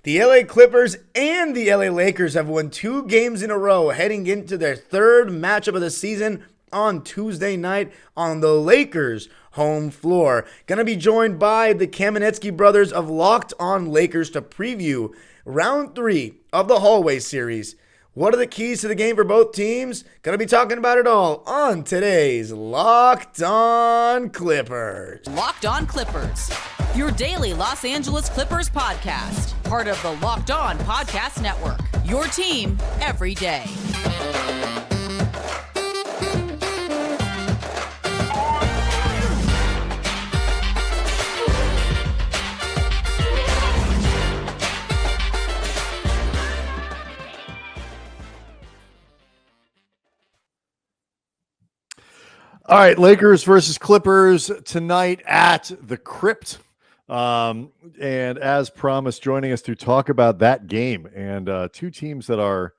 The LA Clippers and the LA Lakers have won 2 games in a row, heading into their third matchup of the season on Tuesday night on the Lakers' home floor. Gonna be joined by the Kamenetzky brothers of Locked On Lakers to preview round 3 of the Hallway Series. What are the keys to the game for both teams? Gonna be talking about it all on today's Locked On Clippers. Locked On Clippers, your daily Los Angeles Clippers podcast. Part of the Locked On Podcast Network, your team every day. All right, Lakers versus Clippers tonight at the Crypt. And as promised, joining us to talk about that game and two teams that are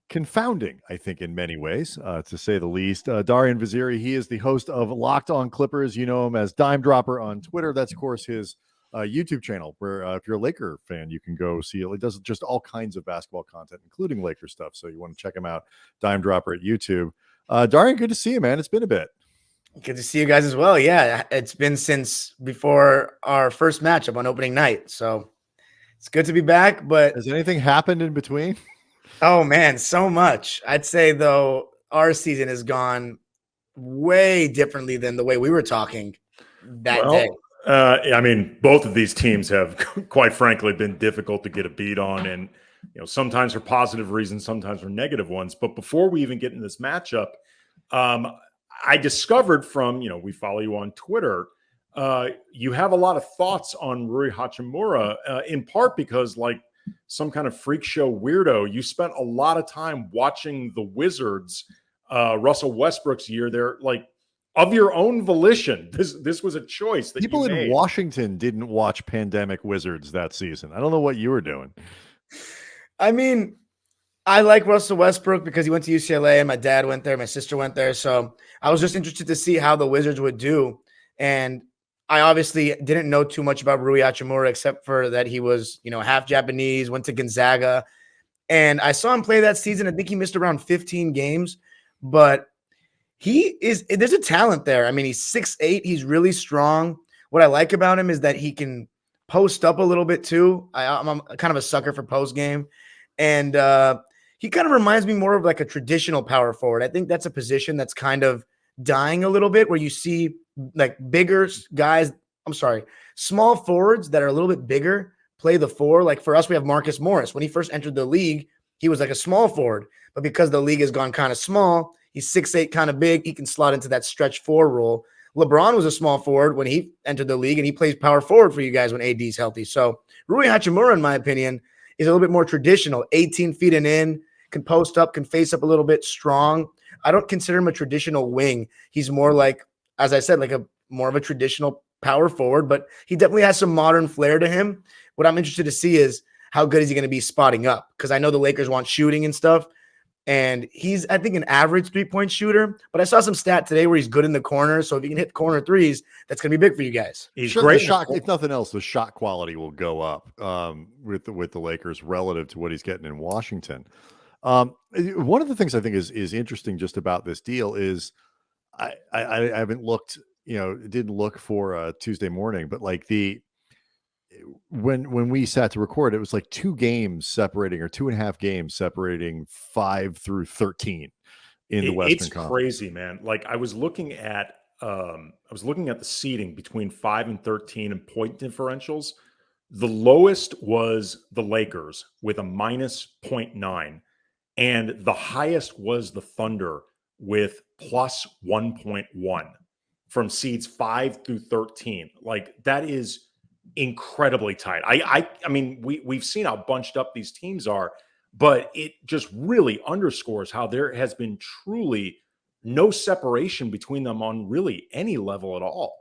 confounding, I think, in many ways, to say the least. Darian Vaziri, he is the host of Locked On Clippers. You know him as Dime Dropper on Twitter. That's, of course, his YouTube channel where if you're a Laker fan, you can go see it. He does just all kinds of basketball content, including Laker stuff. So you want to check him out, Dime Dropper at YouTube. Darian, good to see you, man. It's been a bit. Good to see you guys as well. Yeah, it's been since before our first matchup on opening night. So it's good to be back. But has anything happened in between? Oh, man, so much. I'd say, though, our season has gone way differently than the way we were talking that day. I mean, both of these teams have, quite frankly, been difficult to get a beat on. And sometimes for positive reasons, sometimes for negative ones. But before we even get into this matchup, I discovered from, we follow you on Twitter, you have a lot of thoughts on Ruhi Hachimura, in part because, like some kind of freak show weirdo, you spent a lot of time watching the Wizards, Russell Westbrook's year. They're like, of your own volition, this was a choice that people you made. In Washington didn't watch Pandemic Wizards that season. I don't know what you were doing. I mean, I like Russell Westbrook because he went to UCLA and my dad went there, my sister went there. So I was just interested to see how the Wizards would do. And I obviously didn't know too much about Ruhi Hachimura except for that he was, half Japanese, went to Gonzaga. And I saw him play that season. I think he missed around 15 games, but there's a talent there. I mean, he's 6'8", he's really strong. What I like about him is that he can post up a little bit too. I'm kind of a sucker for post game. And he kind of reminds me more of like a traditional power forward. I think that's a position that's kind of dying a little bit, where you see like bigger guys, small forwards that are a little bit bigger play the four. Like for us, we have Marcus Morris. When he first entered the league, he was like a small forward, but because the league has gone kind of small, he's 6'8", kind of big. He can slot into that stretch four role. LeBron was a small forward when he entered the league, and he plays power forward for you guys when AD is healthy. So Ruhi Hachimura, in my opinion, is a little bit more traditional, 18 feet and in, can post up, can face up a little bit, strong. I don't consider him a traditional wing. He's more like, as I said, like more of a traditional power forward, but he definitely has some modern flair to him. What I'm interested to see is how good is he going to be spotting up, because I know the Lakers want shooting and stuff. And he's, I think, an average three-point shooter. But I saw some stat today where he's good in the corner. So if you can hit corner threes, that's going to be big for you guys. He's great. Shot, if nothing else, the shot quality will go up with the Lakers relative to what he's getting in Washington. One of the things I think is interesting just about this deal is I haven't looked, didn't look for Tuesday morning, but like when we sat to record, it was like 2 games separating, or 2.5 games separating 5 through 13 in the Western Conference. It's crazy, man. Like I was looking at the seeding between 5 and 13 and point differentials. The lowest was the Lakers with a -0.9, and the highest was the Thunder with plus 1.1 from seeds 5 through 13. Like that is incredibly tight. I mean, we've seen how bunched up these teams are, but it just really underscores how there has been truly no separation between them on really any level at all.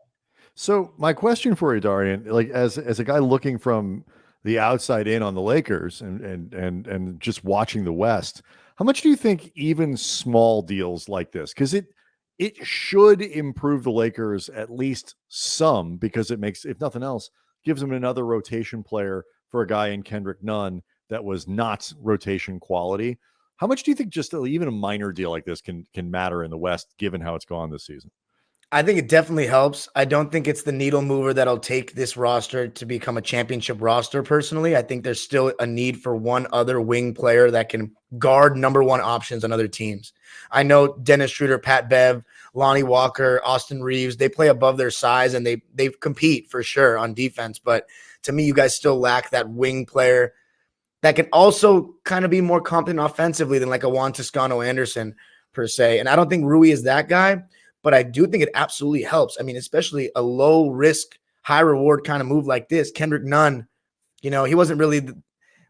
So my question for you, Darian, like as a guy looking from the outside in on the Lakers and just watching the West, how much do you think even small deals like this, because it should improve the Lakers at least some, because it makes, if nothing else, gives them another rotation player for a guy in Kendrick Nunn that was not rotation quality. How much do you think just even a minor deal like this can matter in the West, given how it's gone this season? I think it definitely helps. I don't think it's the needle mover that'll take this roster to become a championship roster personally. I think there's still a need for one other wing player that can guard number one options on other teams. I know Dennis Schroeder, Pat Bev, Lonnie Walker, Austin Reeves, they play above their size and they compete for sure on defense. But to me, you guys still lack that wing player that can also kind of be more competent offensively than like a Juan Toscano Anderson per se. And I don't think Rui is that guy. But I do think it absolutely helps. I mean, especially a low risk, high reward kind of move like this. Kendrick Nunn, he wasn't really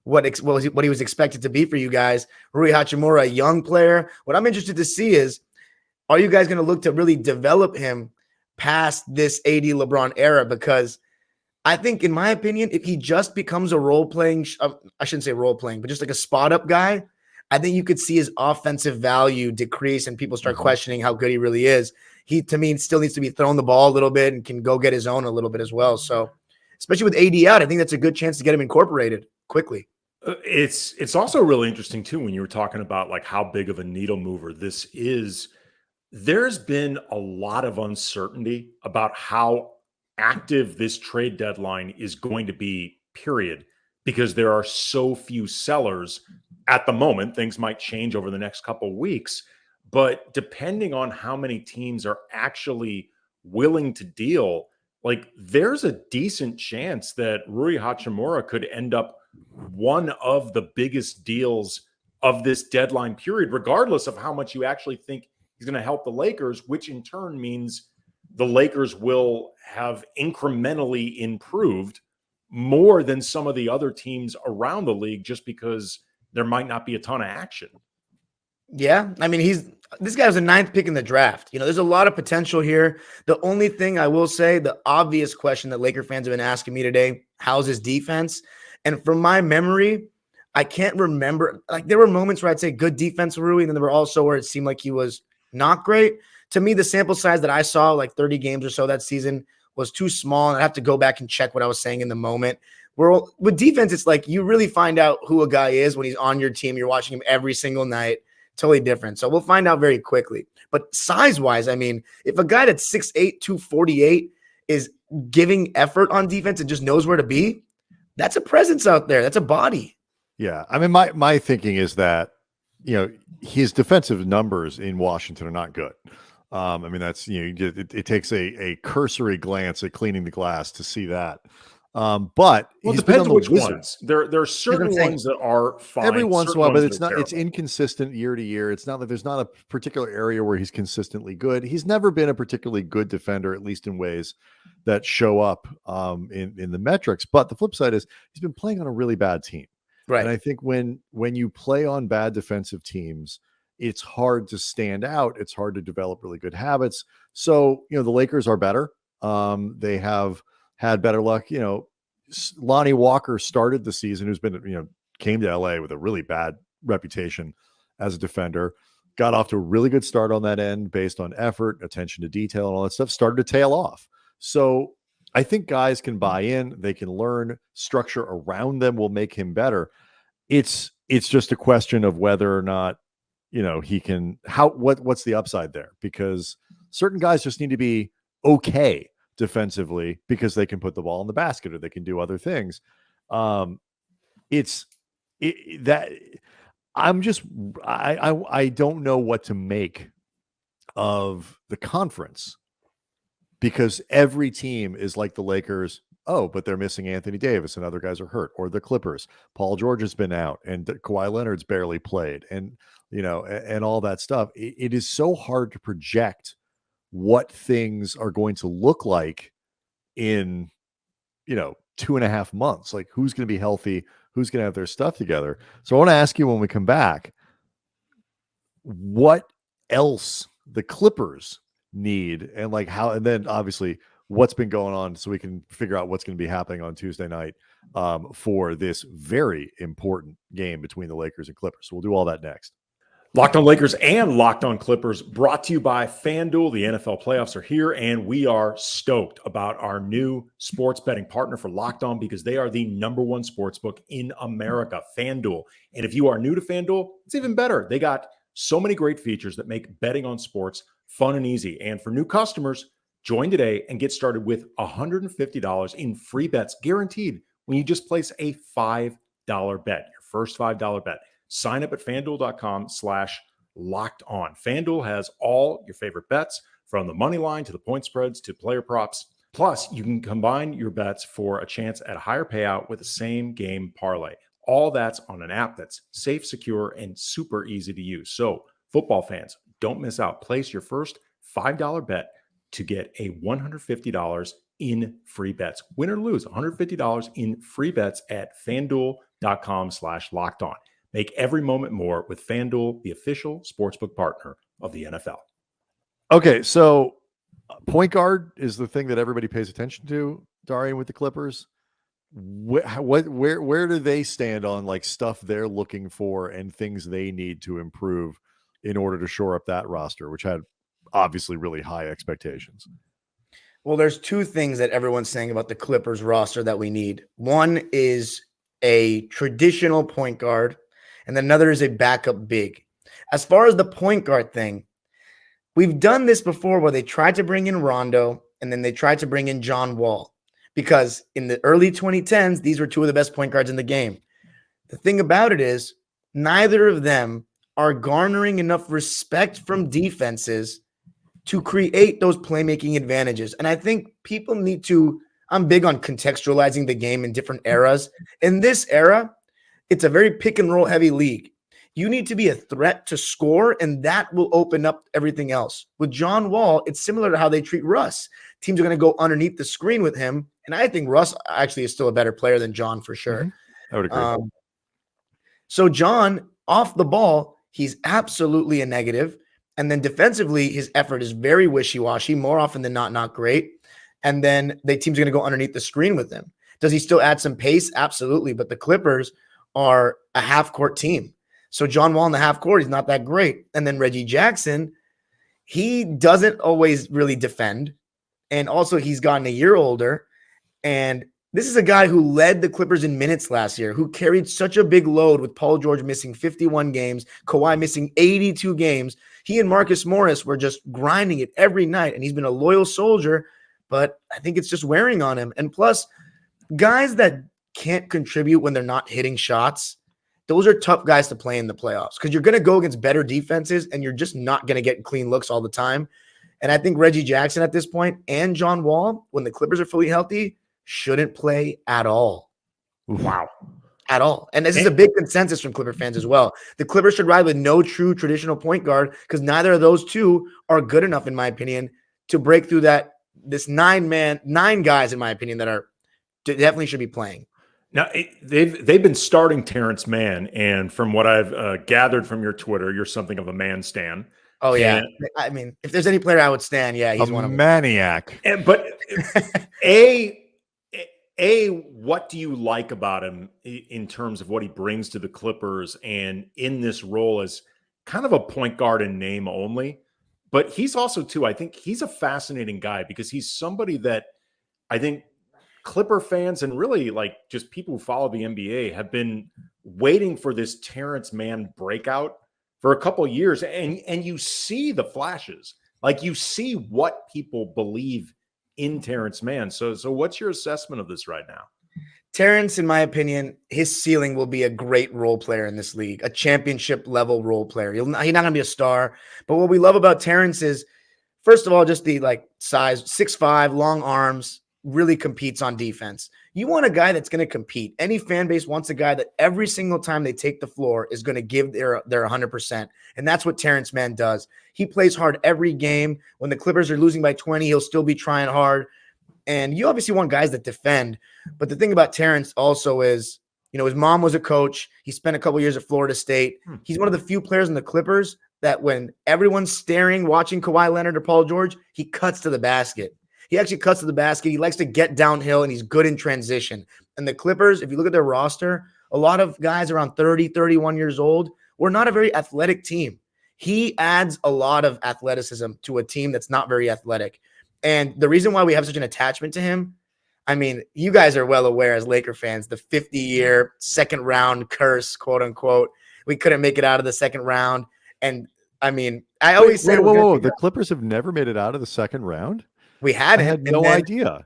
what he was expected to be for you guys. Ruhi Hachimura, a young player. What I'm interested to see is, are you guys going to look to really develop him past this AD LeBron era? Because I think, in my opinion, if he just becomes a role-playing, I shouldn't say role-playing, but just like a spot-up guy, I think you could see his offensive value decrease and people start questioning how good he really is. He, to me, still needs to be throwing the ball a little bit and can go get his own a little bit as well. So, especially with AD out, I think that's a good chance to get him incorporated quickly. It's also really interesting, too, when you were talking about like how big of a needle mover this is. There's been a lot of uncertainty about how active this trade deadline is going to be, period, because there are so few sellers at the moment. Things might change over the next couple of weeks, but depending on how many teams are actually willing to deal, like there's a decent chance that Ruhi Hachimura could end up one of the biggest deals of this deadline period, regardless of how much you actually think he's going to help the Lakers, which in turn means the Lakers will have incrementally improved more than some of the other teams around the league, just because there might not be a ton of action. Yeah. I mean, this guy was a 9th pick in the draft. There's a lot of potential here. The only thing I will say, the obvious question that Laker fans have been asking me today, how's his defense? And from my memory, I can't remember. Like, there were moments where I'd say good defense, Rui, and then there were also where it seemed like he was not great. To me, the sample size that I saw, like 30 games or so that season, was too small. And I have to go back and check what I was saying in the moment. With defense, it's like you really find out who a guy is when he's on your team. You're watching him every single night. Totally different. So we'll find out very quickly. But size-wise, I mean, if a guy that's 6'8", 248 is giving effort on defense and just knows where to be, that's a presence out there. That's a body. Yeah. I mean, my thinking is that, his defensive numbers in Washington are not good. I mean, that's, it takes a cursory glance at cleaning the glass to see that. But it depends on which ones. There are certain ones that are fine every once in a while, but it's inconsistent year to year. It's not that there's not a particular area where he's consistently good. He's never been a particularly good defender, at least in ways that show up in the metrics. But the flip side is he's been playing on a really bad team. Right. And I think when you play on bad defensive teams, it's hard to stand out. It's hard to develop really good habits. So, the Lakers are better. They have had better luck. Lonnie Walker started the season, who's been, came to LA with a really bad reputation as a defender, got off to a really good start on that end based on effort, attention to detail, and all that stuff, started to tail off. So I think guys can buy in, they can learn, structure around them will make him better. It's just a question of whether or not, he can, what's the upside there? Because certain guys just need to be okay defensively because they can put the ball in the basket or they can do other things. I don't know what to make of the conference, because every team is like the Lakers. Oh, but they're missing Anthony Davis and other guys are hurt, or the Clippers. Paul George has been out and Kawhi Leonard's barely played, and and all that stuff. It is so hard to project what things are going to look like in 2.5 months. Like, who's going to be healthy, who's going to have their stuff together. So I want to ask you, when we come back, what else the Clippers need, and and then obviously what's been going on, so we can figure out what's going to be happening on Tuesday night for this very important game between the Lakers and Clippers. So we'll do all that next. Locked on Lakers and Locked on Clippers, brought to you by FanDuel. The NFL playoffs are here, and we are stoked about our new sports betting partner for Locked On because they are the #1 sportsbook in America, FanDuel. And if you are new to FanDuel, it's even better. They got so many great features that make betting on sports fun and easy. And for new customers, join today and get started with $150 in free bets guaranteed when you just place a $5 bet, your first $5 bet. Sign up at FanDuel.com/locked on. FanDuel has all your favorite bets, from the money line to the point spreads to player props. Plus, you can combine your bets for a chance at a higher payout with the same game parlay. All that's on an app that's safe, secure, and super easy to use. So, football fans, don't miss out. Place your first $5 bet to get a $150 in free bets. Win or lose, $150 in free bets at FanDuel.com/locked on. Make every moment more with FanDuel, the official sportsbook partner of the NFL. Okay, so point guard is the thing that everybody pays attention to, Darian, with the Clippers. Where do they stand on like stuff they're looking for and things they need to improve in order to shore up that roster, which had obviously really high expectations? Well, there's two things that everyone's saying about the Clippers roster that we need. One is a traditional point guard, and then another is a backup big. As far as the point guard thing, we've done this before where they tried to bring in Rondo and then they tried to bring in John Wall, because in the early 2010s, these were two of the best point guards in the game. The thing about it is neither of them are garnering enough respect from defenses to create those playmaking advantages. And I think people need to, I'm big on contextualizing the game in different eras. In this era, it's a very pick and roll heavy league. You need to be a threat to score, and that will open up everything else. With John Wall, it's similar to how they treat Russ. Teams are going to go underneath the screen with him, and I think Russ actually is still a better player than John for sure. I would agree. So John, off the ball, he's absolutely a negative. And then defensively, his effort is very wishy-washy, more often than not great. And then the team's going to go underneath the screen with him. Does he still add some pace? Absolutely. But the Clippers are a half-court team. So John Wall in the half-court, he's not that great. And then Reggie Jackson, he doesn't always really defend. And also, he's gotten a year older. And this is a guy who led the Clippers in minutes last year, who carried such a big load with Paul George missing 51 games, Kawhi missing 82 games. He and Marcus Morris were just grinding it every night, and he's been a loyal soldier, but I think it's just wearing on him. And plus, guys that can't contribute when they're not hitting shots, those are tough guys to play in the playoffs because you're going to go against better defenses, and you're just not going to get clean looks all the time. And I think Reggie Jackson at this point and John Wall, when the Clippers are fully healthy, shouldn't play at all. Wow. At all. And this is a big consensus from Clipper fans as well. The Clippers should ride with no true traditional point guard because neither of those two are good enough, in my opinion, to break through this nine guys, in my opinion, that are definitely should be playing. Now, they've been starting Terrence Mann, and from what I've gathered from your Twitter, you're something of a man stan. Oh, yeah. I mean, if there's any player I would stand, yeah, he's one of them. Maniac. But what do you like about him in terms of what he brings to the Clippers and in this role as kind of a point guard in name only? But he's also, too, I think he's a fascinating guy because he's somebody that I think Clipper fans and really like just people who follow the NBA have been waiting for this Terrence Mann breakout for a couple of years. And you see the flashes, like you see what people believe in Terrence Mann. So what's your assessment of this right now? Terrence, in my opinion, his ceiling will be a great role player in this league, a championship level role player. He's not going to be a star, but what we love about Terrence is, first of all, just the size, 6'5", long arms, really competes on defense. You want a guy that's going to compete. Any fan base wants a guy that every single time they take the floor is going to give their 100%. And that's what Terrence Mann does. He plays hard every game. When the Clippers are losing by 20, he'll still be trying hard. And you obviously want guys that defend. But the thing about Terrence also is, his mom was a coach. He spent a couple years at Florida State. He's one of the few players in the Clippers that when everyone's staring, watching Kawhi Leonard or Paul George, he cuts to the basket. He actually cuts to the basket. He likes to get downhill, and he's good in transition. And the Clippers, if you look at their roster, a lot of guys around 30, 31 years old, we're not a very athletic team. he adds a lot of athleticism to a team that's not very athletic. And the reason why we have such an attachment to him, I mean, you guys are well aware as Laker fans, the 50-year second round curse, quote unquote. We couldn't make it out of the second round. And I mean, I always said, whoa. The Clippers have never made it out of the second round? We hadn't. I had no idea.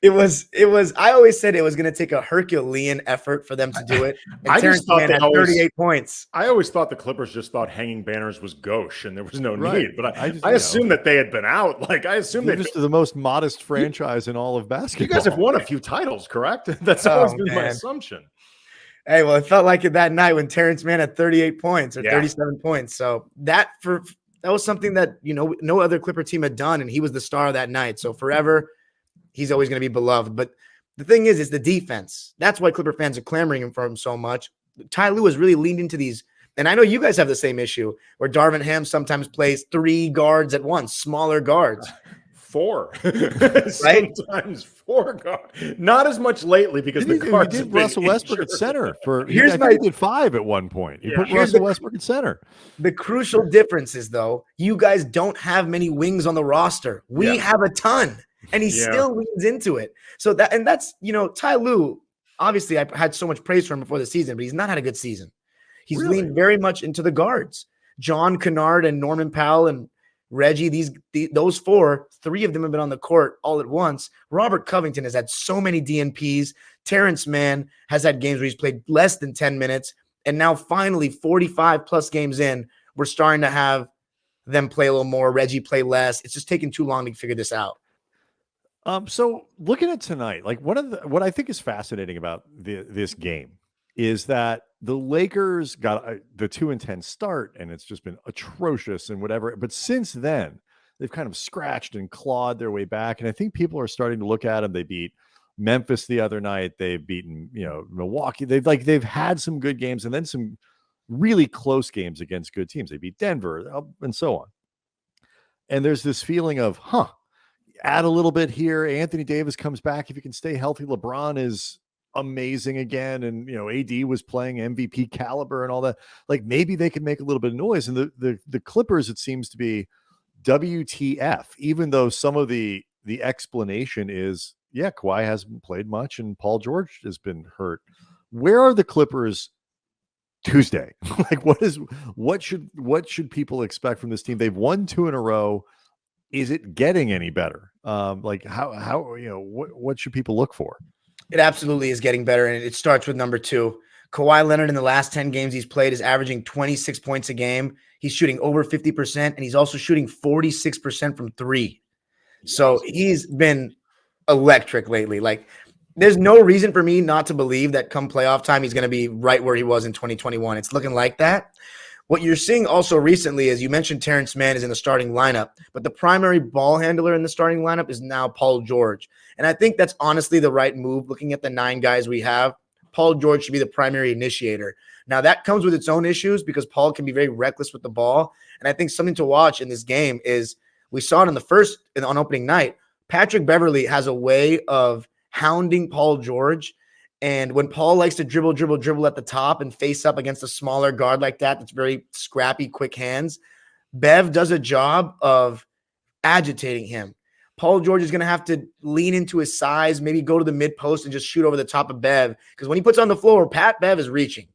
It was, I always said it was going to take a Herculean effort for them to do it. And Terrence Mann had 38 points. I always thought the Clippers just thought hanging banners was gauche and there was no need. But I assumed that they had been out. Like, I assumed they're just the most modest franchise in all of basketball. You guys have won a few titles, correct? That's always been my assumption. Hey, well, it felt like it that night when Terrence Mann had 38 points or 37 points. So that was something that, no other Clipper team had done, and he was the star of that night. So forever, he's always going to be beloved. But the thing is the defense. That's why Clipper fans are clamoring for him so much. Ty Lue has really leaned into these. And I know you guys have the same issue where Darvin Ham sometimes plays 3 guards at once, smaller guards. 4. Right? Sometimes 4 guards. Not as much lately because the guards did Russell Westbrook at center. He did 5 at one point. He put Russell Westbrook at center. The crucial difference is, though, you guys don't have many wings on the roster. We have a ton. And he still leans into it. So that's Ty Lue, obviously I had so much praise for him before the season, but he's not had a good season. He's leaned very much into the guards. John Kennard and Norman Powell and Reggie, those 4, 3 of them have been on the court all at once. Robert Covington has had so many DNPs. Terrence Mann has had games where he's played less than 10 minutes. And now finally 45 plus games in, we're starting to have them play a little more. Reggie play less. It's just taking too long to figure this out. So looking at tonight, like what I think is fascinating about this game is that the Lakers got the 2-10 start, and it's just been atrocious and whatever. But since then, they've kind of scratched and clawed their way back. And I think people are starting to look at them. They beat Memphis the other night. They've beaten, Milwaukee. They've had some good games and then some really close games against good teams. They beat Denver and so on. And there's this feeling of, add a little bit here. Anthony Davis comes back. If he can stay healthy, LeBron is amazing again. And, AD was playing MVP caliber and all that. Like, maybe they can make a little bit of noise. And the Clippers, it seems to be WTF, even though some of the explanation is, Kawhi hasn't played much and Paul George has been hurt. Where are the Clippers Tuesday? Like, what should people expect from this team? They've won 2 in a row. Is it getting any better? What should people look for? It absolutely is getting better, and it starts with number 2. Kawhi Leonard in the last 10 games he's played is averaging 26 points a game. He's shooting over 50%, and he's also shooting 46% from 3. So he's been electric lately. Like, there's no reason for me not to believe that come playoff time he's going to be right where he was in 2021. It's looking like that. What you're seeing also recently is you mentioned Terrence Mann is in the starting lineup, but the primary ball handler in the starting lineup is now Paul George. And I think that's honestly the right move. Looking at the 9 guys we have, Paul George should be the primary initiator. Now that comes with its own issues because Paul can be very reckless with the ball. And I think something to watch in this game is we saw it on opening night. Patrick Beverley has a way of hounding Paul George. And when Paul likes to dribble at the top and face up against a smaller guard like that's very scrappy, quick hands, Bev does a job of agitating him. Paul George is going to have to lean into his size, maybe go to the mid post and just shoot over the top of Bev. Because when he puts on the floor, Bev is reaching.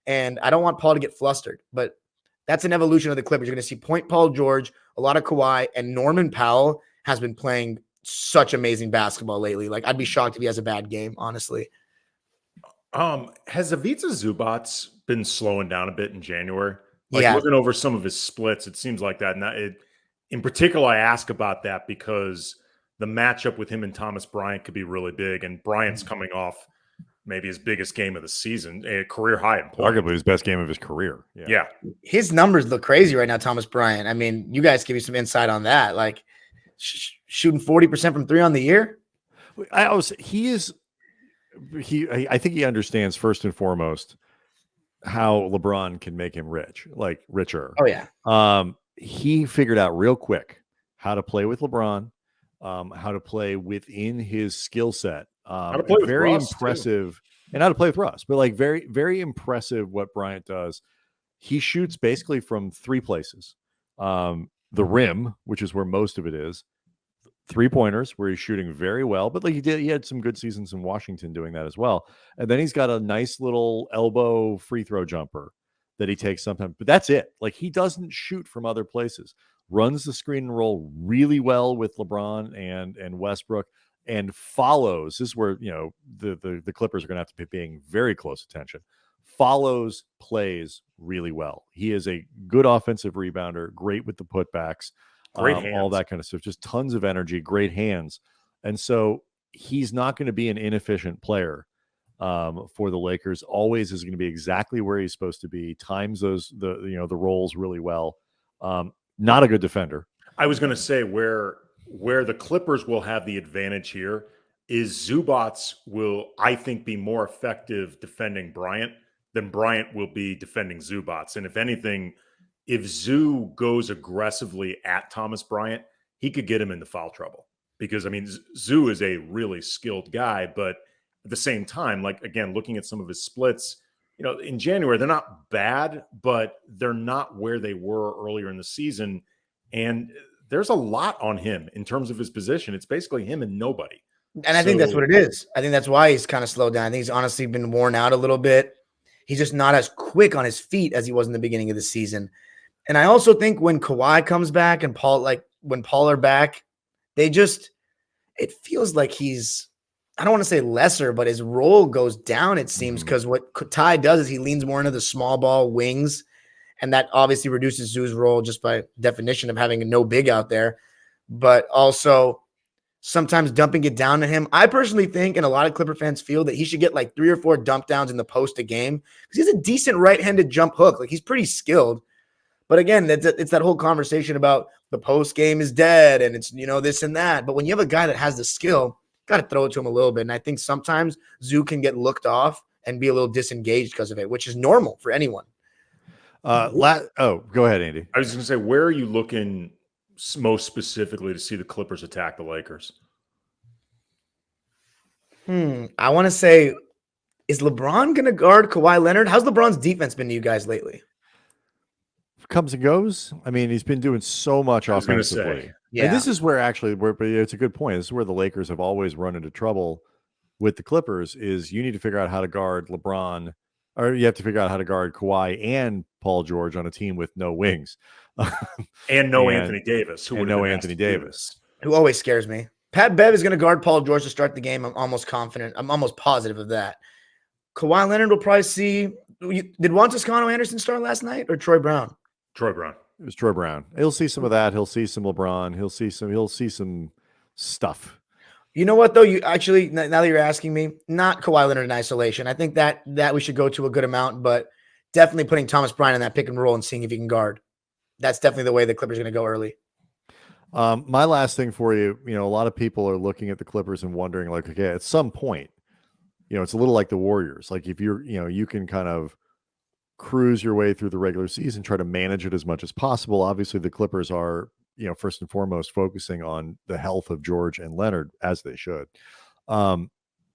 And I don't want Paul to get flustered, but that's an evolution of the Clippers. You're going to see point Paul George, a lot of Kawhi, and Norman Powell has been playing such amazing basketball lately. Like, I'd be shocked if he has a bad game, honestly. Has Ivica Zubac been slowing down a bit in January? Looking over some of his splits, it seems like that. And in particular, I ask about that because the matchup with him and Thomas Bryant could be really big. And Bryant's coming off maybe his biggest game of the season, a career high in points. Arguably his best game of his career. Yeah. His numbers look crazy right now, Thomas Bryant. I mean, you guys give me some insight on that. Like, shooting 40% from 3 on the year? I think he understands first and foremost how LeBron can make him richer. Oh yeah. He figured out real quick how to play with LeBron, how to play within his skill set. How to play with very Russ, impressive, too. And how to play with Russ, but very, very impressive what Bryant does. he shoots basically from 3 places. The rim, which is where most of it is, 3-pointers where he's shooting very well, but like he had some good seasons in Washington doing that as well. And then he's got a nice little elbow free throw jumper that he takes sometimes, but that's it. Like he doesn't shoot from other places. Runs the screen and roll really well with LeBron and Westbrook, and follows. This is where, you know, the Clippers are going to have to be paying very close attention. Follows plays really well. He is a good offensive rebounder, great with the putbacks, Great hands. all that kind of stuff. Just tons of energy, great hands. And so he's not going to be an inefficient player for the Lakers. Always is going to be exactly where he's supposed to be. Times the roles really well. Not a good defender. I was going to say where the Clippers will have the advantage here is Zubats will, I think, be more effective defending Bryant than Bryant will be defending Zubats. And if anything, if Zoo goes aggressively at Thomas Bryant, he could get him into foul trouble. Because, I mean, Zoo is a really skilled guy, but at the same time, like, again, looking at some of his splits, you know, in January, they're not bad, but they're not where they were earlier in the season. And there's a lot on him in terms of his position. It's basically him and nobody. And I think that's what it is. I think that's why he's kind of slowed down. I think he's honestly been worn out a little bit. He's just not as quick on his feet as he was in the beginning of the season. And I also think when Kawhi comes back and when Paul are back, it feels like he's, I don't want to say lesser, but his role goes down, it seems, because what Ty does is he leans more into the small ball wings, and that obviously reduces Zoo's role just by definition of having no big out there, but also sometimes dumping it down to him. I personally think, and a lot of Clipper fans feel, that he should get like 3 or 4 dump downs in the post a game because he's a decent right-handed jump hook. Like, he's pretty skilled. But again, it's that whole conversation about the post game is dead and it's, you know, this and that. But when you have a guy that has the skill, got to throw it to him a little bit. And I think sometimes Zoo can get looked off and be a little disengaged because of it, which is normal for anyone. Go ahead, Andy. I was going to say, where are you looking most specifically to see the Clippers attack the Lakers? I want to say, is LeBron going to guard Kawhi Leonard? How's LeBron's defense been to you guys lately? Comes and goes. I mean, he's been doing so much offensively. Yeah. And this is where but it's a good point. This is where the Lakers have always run into trouble with the Clippers is you need to figure out how to guard LeBron, or you have to figure out how to guard Kawhi and Paul George on a team with no wings. and Anthony Davis. Anthony Davis. Who always scares me. Pat Bev is going to guard Paul George to start the game. I'm almost confident. I'm almost positive of that. Kawhi Leonard will probably see. Did Juan Toscano Anderson start last night or Troy Brown? Troy Brown. It was Troy Brown. He'll see some of that. He'll see some LeBron. He'll see some stuff. You know what, though? You actually, now that you're asking me, not Kawhi Leonard in isolation. I think that we should go to a good amount, but definitely putting Thomas Bryant in that pick and roll and seeing if he can guard. That's definitely the way the Clippers are going to go early. My last thing for you, you know, a lot of people are looking at the Clippers and wondering, like, okay, at some point, you know, it's a little like the Warriors. Like if you're, you know, you can kind of cruise your way through the regular season, try to manage it as much as possible. Obviously, the Clippers are, you know, first and foremost focusing on the health of George and Leonard, as they should.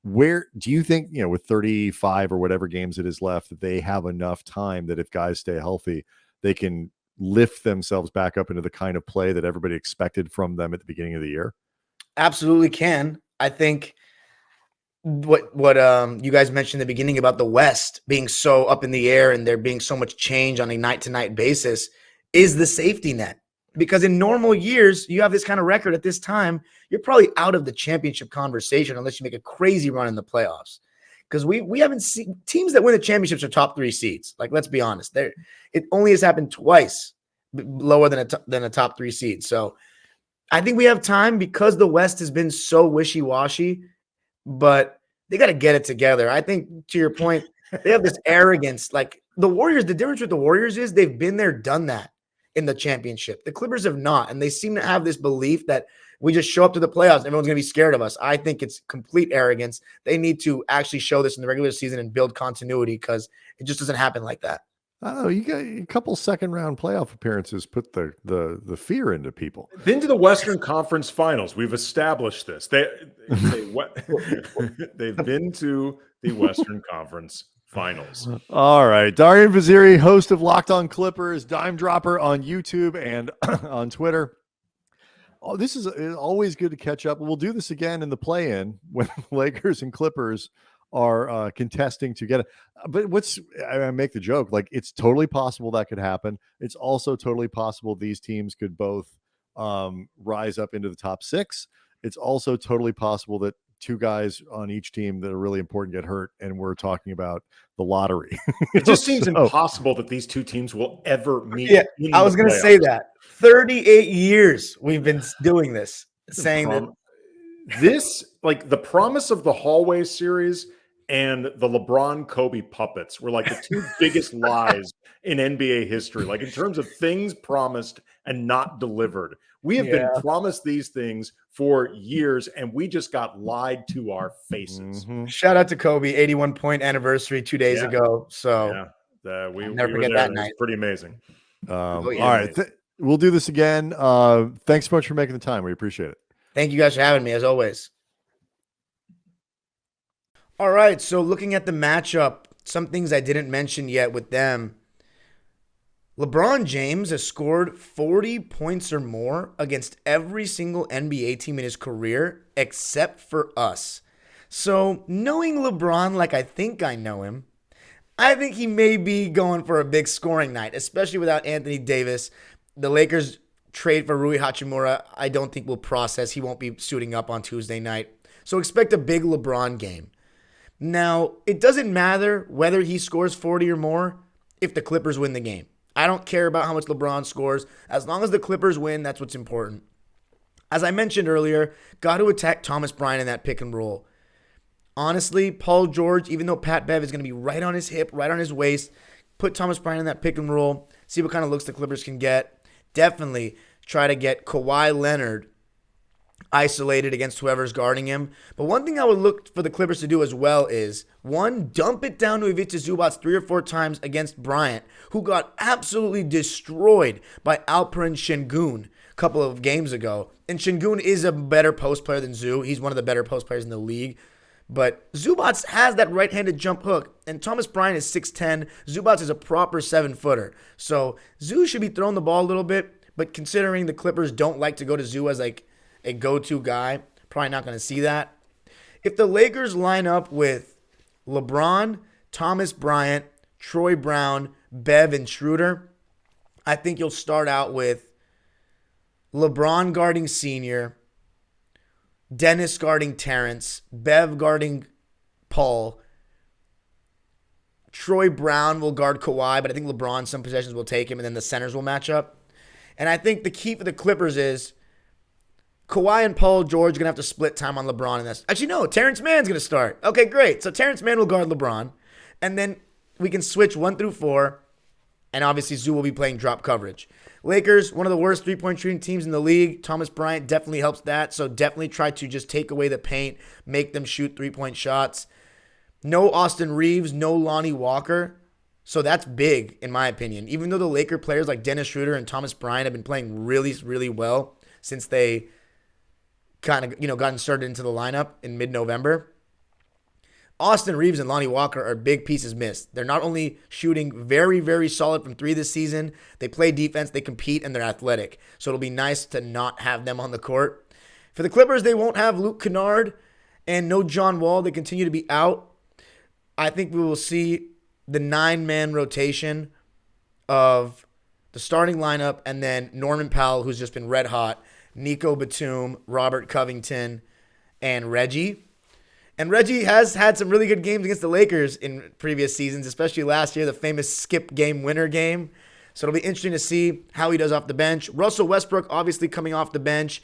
Where do you think, you know, with 35 or whatever games it is left, that they have enough time that if guys stay healthy, they can lift themselves back up into the kind of play that everybody expected from them at the beginning of the year? Absolutely can. I think what you guys mentioned in the beginning about the West being so up in the air and there being so much change on a night-to-night basis is the safety net. Because in normal years, you have this kind of record at this time, you're probably out of the championship conversation unless you make a crazy run in the playoffs. Because we haven't seen teams that win the championships are top 3 seeds. Like, let's be honest, it only has happened twice lower than a top 3 seed. So I think we have time because the West has been so wishy-washy, but they got to get it together. I think, to your point, they have this arrogance. Like the Warriors, the difference with the Warriors is they've been there, done that in the championship. The Clippers have not, and they seem to have this belief that we just show up to the playoffs and everyone's going to be scared of us. I think it's complete arrogance. They need to actually show this in the regular season and build continuity because it just doesn't happen like that. Oh, you got a couple second-round playoff appearances put the fear into people. Been to the Western Conference Finals. We've established this. They've been to the Western Conference Finals. All right. Darian Vaziri, host of Locked On Clippers, Dime Dropper on YouTube and on Twitter. Oh, this is always good to catch up. We'll do this again in the play-in when Lakers and Clippers are contesting to get it. But I make the joke, like it's totally possible that could happen. It's also totally possible these teams could both rise up into the top 6. It's also totally possible that 2 guys on each team that are really important get hurt, and we're talking about the lottery. It just seems impossible that these 2 teams will ever meet. Yeah, I was going to say that. 38 years we've been doing this, saying that this, like the promise of the hallway series and the LeBron Kobe puppets were like the 2 biggest lies in NBA history. Like in terms of things promised and not delivered. We have been promised these things for years, and we just got lied to our faces. Mm-hmm. Shout out to Kobe, 81-point anniversary 2 days ago. So we never were forget there. that night. It was pretty amazing. All right. We'll do this again. Thanks so much for making the time. We appreciate it. Thank you guys for having me, as always. All right. So looking at the matchup, some things I didn't mention yet with them. LeBron James has scored 40 points or more against every single NBA team in his career except for us. So knowing LeBron like I think I know him, I think he may be going for a big scoring night, especially without Anthony Davis. The Lakers trade for Ruhi Hachimura, I don't think will process. He won't be suiting up on Tuesday night. So expect a big LeBron game. Now, it doesn't matter whether he scores 40 or more if the Clippers win the game. I don't care about how much LeBron scores. As long as the Clippers win, that's what's important. As I mentioned earlier, got to attack Thomas Bryant in that pick and roll. Honestly, Paul George, even though Pat Bev is going to be right on his hip, right on his waist, put Thomas Bryant in that pick and roll, see what kind of looks the Clippers can get. Definitely try to get Kawhi Leonard isolated against whoever's guarding him. But one thing I would look for the Clippers to do as well is, 1, dump it down to Ivica Zubac 3 or 4 times against Bryant, who got absolutely destroyed by Alperen Şengün a couple of games ago. And Şengün is a better post player than Zoo. He's one of the better post players in the league. But Zubac has that right-handed jump hook, and Thomas Bryant is 6'10". Zubac is a proper 7-footer. So Zoo should be throwing the ball a little bit, but considering the Clippers don't like to go to Zoo as like a go-to guy, probably not going to see that. If the Lakers line up with LeBron, Thomas Bryant, Troy Brown, Bev, and Schroeder, I think you'll start out with LeBron guarding Senior, Dennis guarding Terrence, Bev guarding Paul, Troy Brown will guard Kawhi, but I think LeBron some possessions will take him, and then the centers will match up. And I think the key for the Clippers is Kawhi and Paul George are going to have to split time on LeBron. And that's actually, no, Terrence Mann's going to start. Okay, great. So Terrence Mann will guard LeBron. And then we can switch 1 through 4. And obviously, Zoo will be playing drop coverage. Lakers, one of the worst three-point shooting teams in the league. Thomas Bryant definitely helps that. So definitely try to just take away the paint, make them shoot three-point shots. No Austin Reeves, no Lonnie Walker. So that's big, in my opinion. Even though the Laker players like Dennis Schroeder and Thomas Bryant have been playing really, really well since they kind of, gotten started into the lineup in mid-November. Austin Reeves and Lonnie Walker are big pieces missed. They're not only shooting very, very solid from 3 this season, they play defense, they compete, and they're athletic. So it'll be nice to not have them on the court. For the Clippers, they won't have Luke Kennard and no John Wall. They continue to be out. I think we will see the 9-man rotation of the starting lineup and then Norman Powell, who's just been red hot, Nico Batum, Robert Covington, and Reggie. And Reggie has had some really good games against the Lakers in previous seasons, especially last year, the famous skip game winner game. So it'll be interesting to see how he does off the bench. Russell Westbrook, obviously coming off the bench,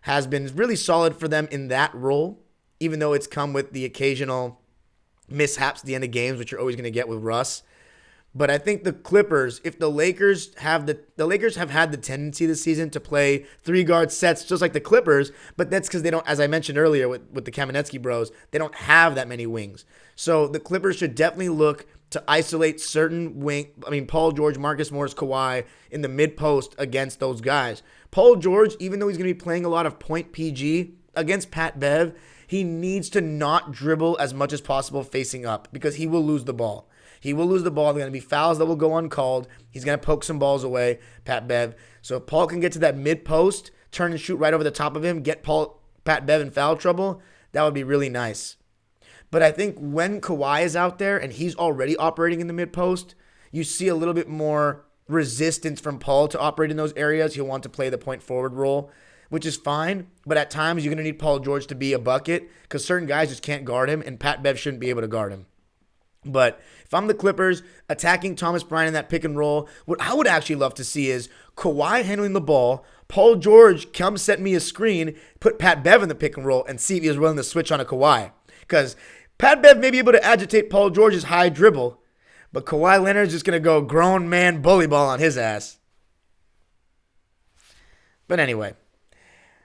has been really solid for them in that role, even though it's come with the occasional mishaps at the end of games, which you're always going to get with Russ. But I think the Clippers, if the Lakers have the Lakers have had the tendency this season to play 3-guard sets just like the Clippers, but that's because they don't, as I mentioned earlier with the Kamenetzky bros, they don't have that many wings. So the Clippers should definitely look to isolate certain Paul George, Marcus Morris, Kawhi in the mid-post against those guys. Paul George, even though he's going to be playing a lot of point PG against Pat Bev, he needs to not dribble as much as possible facing up because he will lose the ball. He will lose the ball. There are going to be fouls that will go uncalled. He's going to poke some balls away, Pat Bev. So if Paul can get to that mid-post, turn and shoot right over the top of him, get Pat Bev in foul trouble, that would be really nice. But I think when Kawhi is out there and he's already operating in the mid-post, you see a little bit more resistance from Paul to operate in those areas. He'll want to play the point forward role, which is fine. But at times, you're going to need Paul George to be a bucket because certain guys just can't guard him, and Pat Bev shouldn't be able to guard him. But if I'm the Clippers attacking Thomas Bryant in that pick and roll, what I would actually love to see is Kawhi handling the ball, Paul George come set me a screen, put Pat Bev in the pick and roll, and see if he was willing to switch on a Kawhi. Because Pat Bev may be able to agitate Paul George's high dribble, but Kawhi Leonard's just going to go grown man bully ball on his ass. But anyway,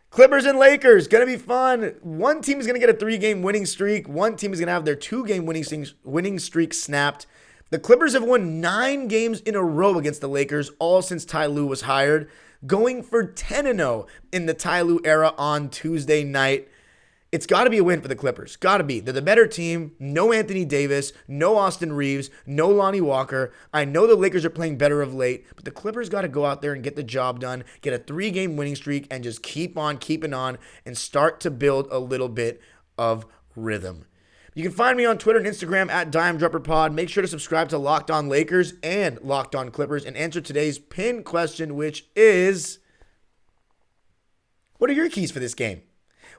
Clippers and Lakers, going to be fun. One team is going to get a 3-game winning streak. One team is going to have their 2-game winning streak snapped. The Clippers have won 9 games in a row against the Lakers, all since Ty Lue was hired, going for 10-0 in the Ty Lue era on Tuesday night. It's got to be a win for the Clippers. Got to be. They're the better team. No Anthony Davis. No Austin Reeves. No Lonnie Walker. I know the Lakers are playing better of late, but the Clippers got to go out there and get the job done, get a 3-game winning streak, and just keep on keeping on and start to build a little bit of rhythm. You can find me on Twitter and Instagram at DimeDropperPod. Make sure to subscribe to Locked On Lakers and Locked On Clippers and answer today's pin question, which is, what are your keys for this game?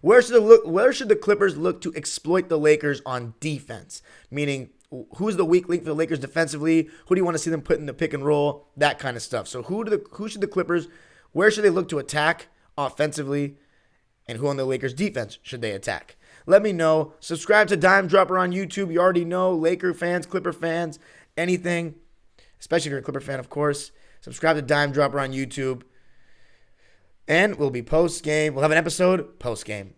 Where should the Clippers look to exploit the Lakers on defense? Meaning, who's the weak link for the Lakers defensively? Who do you want to see them put in the pick and roll? That kind of stuff. So who should the Clippers, where should they look to attack offensively? And who on the Lakers defense should they attack? Let me know. Subscribe to Dime Dropper on YouTube. You already know, Laker fans, Clipper fans, anything, especially if you're a Clipper fan, of course. Subscribe to Dime Dropper on YouTube. And we'll be post-game. We'll have an episode post-game.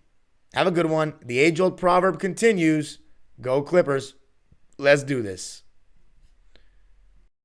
Have a good one. The age-old proverb continues. Go Clippers. Let's do this.